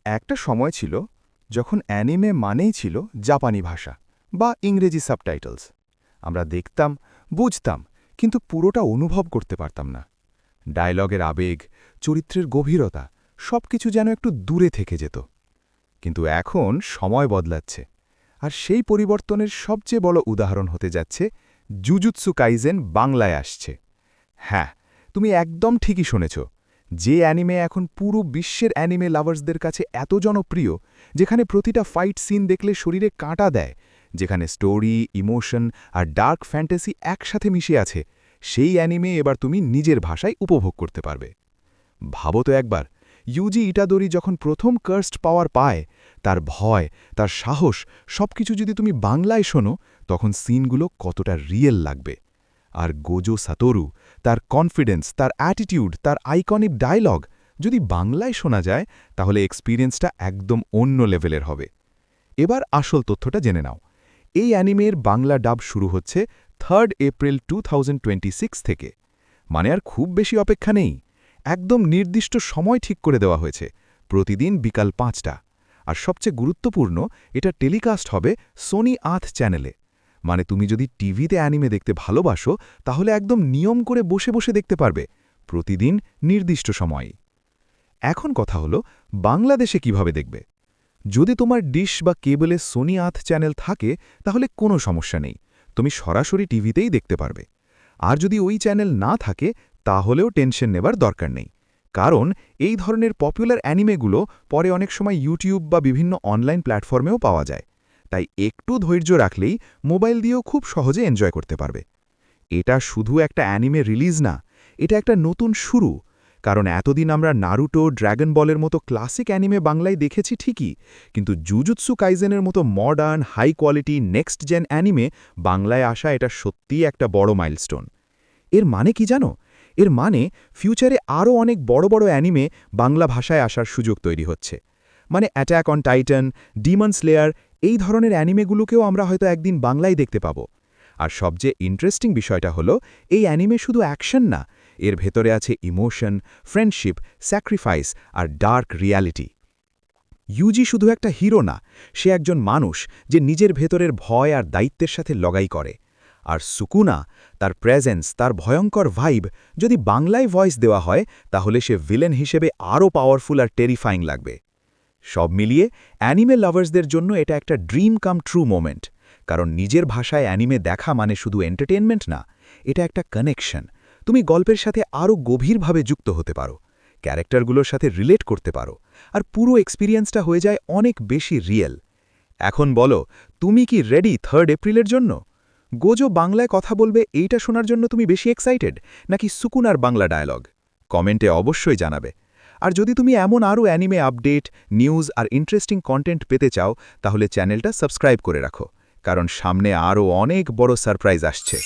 একটা সময় ছিল যখন অ্যানিমে মানেই ছিল জাপানি ভাষা বা ইংরেজি সাবটাইটেলস। আমরা দেখতাম, বুঝতাম, কিন্তু পুরোটা অনুভব করতে পারতাম না। ডায়লগের আবেগ, চরিত্রের গভীরতা সবকিছু যেন একটু দূরে থেকে যেত। কিন্তু এখন সময় বদলাচ্ছে, আর সেই পরিবর্তনের সবচেয়ে বড় উদাহরণ হতে যাচ্ছে জুজুৎসু কাইজেন বাংলায় আসছে। হ্যাঁ, তুমি একদম ঠিকই শুনেছ। যে অ্যানিমে এখন পুরো বিশ্বের অ্যানিমে লাভার্সদের কাছে এত জনপ্রিয়, যেখানে প্রতিটা ফাইট সিন দেখলে শরীরে কাঁটা দেয়, যেখানে স্টোরি, ইমোশন আর ডার্ক ফ্যান্টাসি একসাথে মিশে আছে, সেই অ্যানিমে এবার তুমি নিজের ভাষায় উপভোগ করতে পারবে। ভাবো তো একবার, ইউজি ইটাদোরি যখন প্রথম কার্সড পাওয়ার পায়, তার ভয়, তার সাহস সবকিছু যদি তুমি বাংলায় শোনো, তখন সিনগুলো কতটা রিয়েল লাগবে। আর গোজো সাতোরু, তার কনফিডেন্স, তার অ্যাটিটিউড, তার আইকনিক ডায়লগ যদি বাংলায় শোনা যায়, তাহলে এক্সপিরিয়েন্সটা একদম অন্য লেভেলের হবে। এবার আসল তথ্যটা জেনে নাও। এই অ্যানিমের বাংলা ডাব শুরু হচ্ছে 3 এপ্রিল 2026 থেকে। মানে আর খুব বেশি অপেক্ষা নেই। একদম নির্দিষ্ট সময় ঠিক করে দেওয়া হয়েছে, প্রতিদিন বিকাল 5টা। আর সবচেয়ে গুরুত্বপূর্ণ, এটা টেলিকাস্ট হবে সোনি আথ চ্যানেলে। মানে তুমি যদি টিভিতে অ্যানিমে দেখতে ভালোবাসো, তাহলে একদম নিয়ম করে বসে বসে দেখতে পারবে, প্রতিদিন নির্দিষ্ট সময়ে। এখন কথা হলো, বাংলাদেশে কিভাবে দেখবে? যদি তোমার ডিশ বা কেবলে সোনি আথ চ্যানেল থাকে, তাহলে কোনো সমস্যা নেই, তুমি সরাসরি টিভিতেই দেখতে পারবে। আর যদি ওই চ্যানেল না থাকে, তাহলেও টেনশন নেবার দরকার নেই, কারণ এই ধরনের পপুলার অ্যানিমেগুলো পরে অনেক সময় ইউটিউব বা বিভিন্ন অনলাইন প্ল্যাটফর্মেও পাওয়া যায়। তাই একটু ধৈর্য রাখলেই মোবাইল দিয়েও খুব সহজে এনজয় করতে পারবে। এটা শুধু একটা অ্যানিমে রিলিজ না, এটা একটা নতুন শুরু। কারণ এতদিন আমরা নারুটো, ড্র্যাগন বলের মতো ক্লাসিক অ্যানিমে বাংলায় দেখেছি ঠিকই, কিন্তু জুজুৎসু কাইজেনের মতো modern, high quality, next gen anime বাংলায় আসা এটা সত্যিই একটা বড় মাইলস্টোন। এর মানে কি জানো? এর মানে ফিউচারে আরও অনেক বড় বড় অ্যানিমে বাংলা ভাষায় আসার সুযোগ তৈরি হচ্ছে। মানে attack on Titan, Demon Slayer, এই ধরনের অ্যানিমেগুলোকেও আমরা হয়তো একদিন বাংলায় দেখতে পাব। আর সবচেয়ে ইন্টারেস্টিং বিষয়টা হলো, এই অ্যানিমে শুধু অ্যাকশন না, এর ভেতরে আছে ইমোশন, ফ্রেন্ডশিপ, স্যাক্রিফাইস আর ডার্ক রিয়ালিটি। ইউজি শুধু একটা হিরো না, সে একজন মানুষ যে নিজের ভেতরের ভয় আর দায়িত্বের সাথে লড়াই করে। আর সুকুনা, তার প্রেজেন্স, তার ভয়ঙ্কর ভাইব যদি বাংলায় ভয়েস দেওয়া হয়, তাহলে সে ভিলেন হিসেবে আরও পাওয়ারফুল আর টেরিফাইং লাগবে। সব মিলিয়ে অ্যানিমে লাভার্সদের জন্য এটা একটা ড্রিম কাম ট্রু মোমেন্ট। কারণ নিজের ভাষায় অ্যানিমে দেখা মানে শুধু এন্টারটেনমেন্ট না, এটা একটা কানেকশন। তুমি গল্পের সাথে আরও গভীরভাবে যুক্ত হতে পারো, ক্যারেক্টারগুলোর সাথে রিলেট করতে পারো, আর পুরো এক্সপিরিয়েন্সটা হয়ে যায় অনেক বেশি রিয়েল। এখন বলো, তুমি কি রেডি 3 এপ্রিলের জন্য? গোজো বাংলায় কথা বলবে এইটা শোনার জন্য তুমি বেশি এক্সাইটেড, নাকি সুকুনার বাংলা ডায়ালগ? কমেন্টে অবশ্যই জানাবে। আর যদি তুমি এমন আরও অ্যানিমে আপডেট, নিউজ আর ইন্টারেস্টিং কন্টেন্ট পেতে চাও, তাহলে চ্যানেলটা সাবস্ক্রাইব করে রাখো, কারণ সামনে আরও অনেক বড় সারপ্রাইজ আসছে।